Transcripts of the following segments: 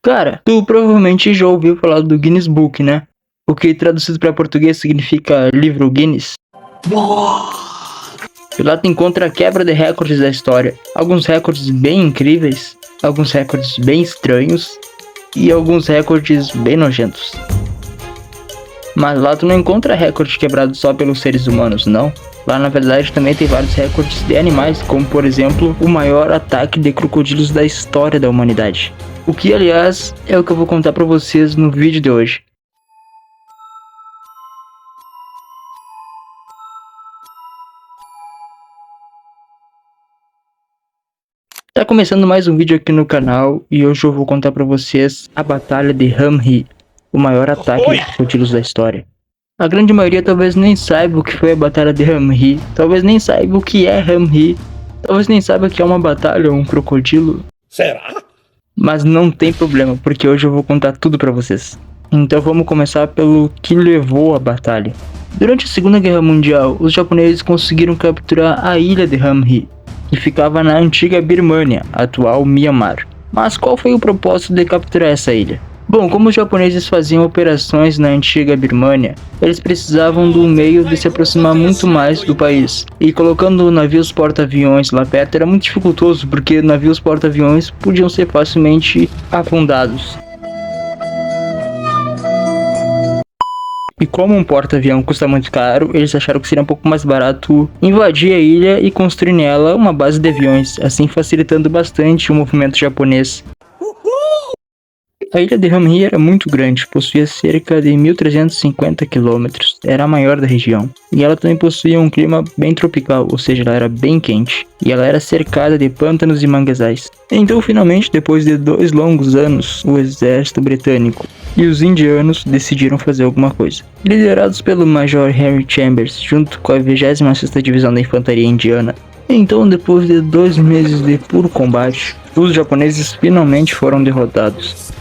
Cara, tu provavelmente já ouviu falar do Guinness Book, né? O que traduzido para português significa livro Guinness. E lá tu encontra a quebra de recordes da história. Alguns recordes bem incríveis, alguns recordes bem estranhos e alguns recordes bem nojentos. Mas lá tu não encontra recorde quebrado só pelos seres humanos, não. Lá na verdade também tem vários recordes de animais, como por exemplo o maior ataque de crocodilos da história da humanidade. O que aliás é o que eu vou contar pra vocês no vídeo de hoje. Tá começando mais um vídeo aqui no canal e hoje eu vou contar pra vocês a Batalha de Hamri, o maior ataque de crocodilos da história. A grande maioria talvez nem saiba o que foi a Batalha de Hamri, talvez nem saiba o que é Hamri, talvez nem saiba que é uma batalha ou um crocodilo. Será? Mas não tem problema, porque hoje eu vou contar tudo pra vocês. Então vamos começar pelo que levou a batalha. Durante a Segunda Guerra Mundial, os japoneses conseguiram capturar a ilha de Hamri, que ficava na antiga Birmânia, atual Myanmar. Mas qual foi o propósito de capturar essa ilha? Bom, como os japoneses faziam operações na antiga Birmânia, eles precisavam de um meio de se aproximar muito mais do país. E colocando navios porta-aviões lá perto era muito dificultoso, porque navios porta-aviões podiam ser facilmente afundados. E como um porta-avião custa muito caro, eles acharam que seria um pouco mais barato invadir a ilha e construir nela uma base de aviões, assim facilitando bastante o movimento japonês. A ilha de Hamri era muito grande, possuía cerca de 1.350 km, era a maior da região. E ela também possuía um clima bem tropical, ou seja, ela era bem quente. E ela era cercada de pântanos e manguezais. Então, finalmente, depois de 2 longos anos, o exército britânico e os indianos decidiram fazer alguma coisa. Liderados pelo Major Henry Chambers, junto com a 26ª Divisão da Infantaria Indiana. Então, depois de 2 meses de puro combate, os japoneses finalmente foram derrotados.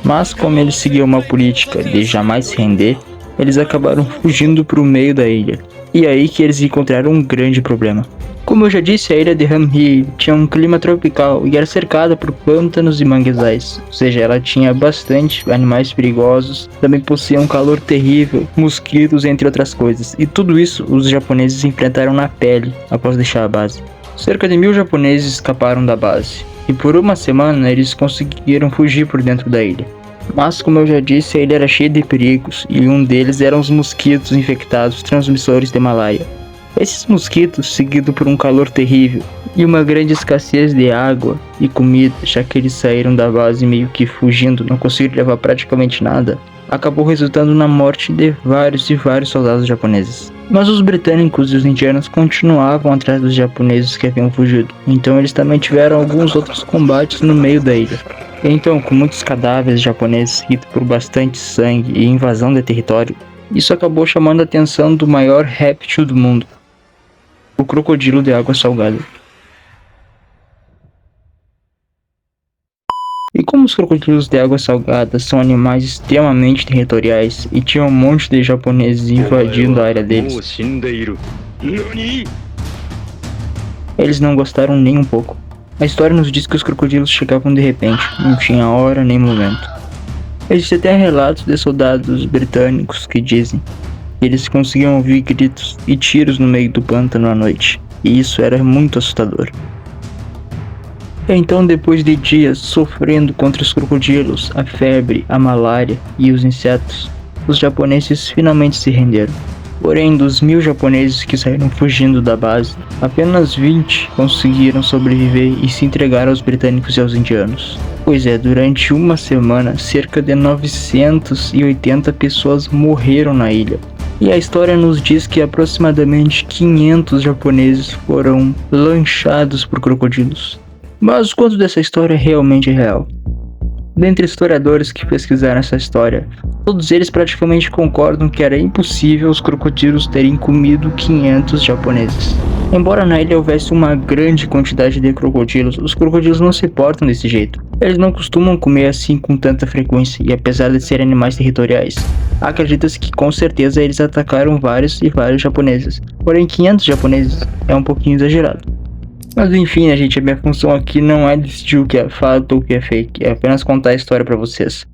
Mas como eles seguiam uma política de jamais se render, eles acabaram fugindo para o meio da ilha. E é aí que eles encontraram um grande problema. Como eu já disse, a ilha de Hamri tinha um clima tropical e era cercada por pântanos e manguezais. Ou seja, ela tinha bastante animais perigosos, também possuía um calor terrível, mosquitos, entre outras coisas. E tudo isso os japoneses enfrentaram na pele após deixar a base. Cerca de 1.000 japoneses escaparam da base. E por uma semana eles conseguiram fugir por dentro da ilha. Mas como eu já disse, a ilha era cheia de perigos e um deles eram os mosquitos infectados transmissores de malária. Esses mosquitos, seguido por um calor terrível e uma grande escassez de água e comida, já que eles saíram da base meio que fugindo, não conseguiram levar praticamente nada, acabou resultando na morte de vários soldados japoneses. Mas os britânicos e os indianos continuavam atrás dos japoneses que haviam fugido, então eles também tiveram alguns outros combates no meio da ilha. Então, com muitos cadáveres japoneses seguidos por bastante sangue e invasão de território, isso acabou chamando a atenção do maior réptil do mundo, o crocodilo de água salgada. E como os crocodilos de água salgada são animais extremamente territoriais e tinha um monte de japoneses invadindo a área deles, eles não gostaram nem um pouco. A história nos diz que os crocodilos chegavam de repente, não tinha hora nem momento. Existem até relatos de soldados britânicos que dizem que eles conseguiam ouvir gritos e tiros no meio do pântano à noite, e isso era muito assustador. Então, depois de dias sofrendo contra os crocodilos, a febre, a malária e os insetos, os japoneses finalmente se renderam. Porém, dos 1.000 japoneses que saíram fugindo da base, apenas 20 conseguiram sobreviver e se entregar aos britânicos e aos indianos. Pois é, durante uma semana, cerca de 980 pessoas morreram na ilha. E a história nos diz que aproximadamente 500 japoneses foram lanchados por crocodilos. Mas quanto dessa história realmente é real? Dentre historiadores que pesquisaram essa história, todos eles praticamente concordam que era impossível os crocodilos terem comido 500 japoneses. Embora na ilha houvesse uma grande quantidade de crocodilos, os crocodilos não se portam desse jeito. Eles não costumam comer assim com tanta frequência e apesar de serem animais territoriais, acredita-se que com certeza eles atacaram vários japoneses. Porém 500 japoneses é um pouquinho exagerado. Mas enfim, né, gente, a minha função aqui não é decidir o que é fato ou o que é fake, é apenas contar a história pra vocês.